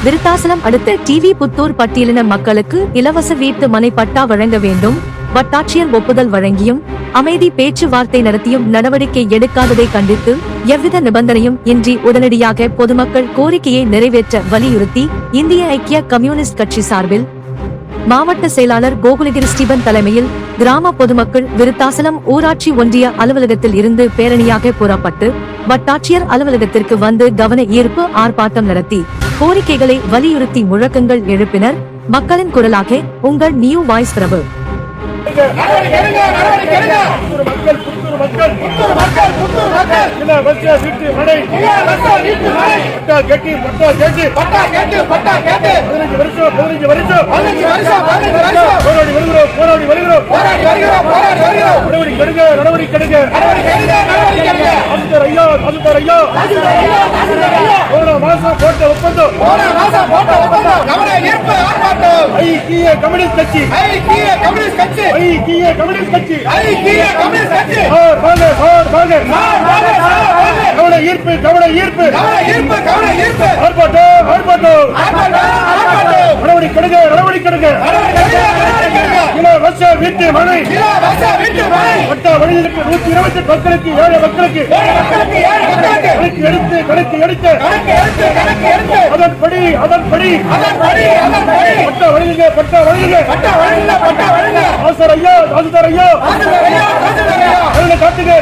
விருத்தாசலம் அடுத்த டிவி புத்தூர் பட்டியலின மக்களுக்கு இலவச வீட்டு மனை பட்டா வழங்க வேண்டும். வட்டாட்சியர் ஒப்புதல் வழங்கியும் அமைதி பேச்சுவார்த்தை நடத்தியும் நடவடிக்கை எடுக்காததை கண்டித்து எவ்வித நிபந்தனையும் இன்றி உடனடியாக பொதுமக்கள் கோரிக்கையை நிறைவேற்ற வலியுறுத்தி இந்திய ஐக்கிய கம்யூனிஸ்ட் கட்சி சார்பில் மாவட்ட செயலாளர் கோகுலகிரி ஸ்டீபன் தலைமையில் கிராம பொதுமக்கள் விருத்தாசலம் ஊராட்சி ஒன்றிய அலுவலகத்தில் இருந்து பேரணியாக புறப்பட்டு வட்டாட்சியர் அலுவலகத்திற்கு வந்து கவன ஈர்ப்பு ஆர்ப்பாட்டம் நடத்தி கோரிக்கைகளை வலியுறுத்தி முழக்கங்கள் எழுப்பினர். மக்களின் குரலாக உங்கள் நியூ வாய்ஸ் பிரபு. காட்டுங்க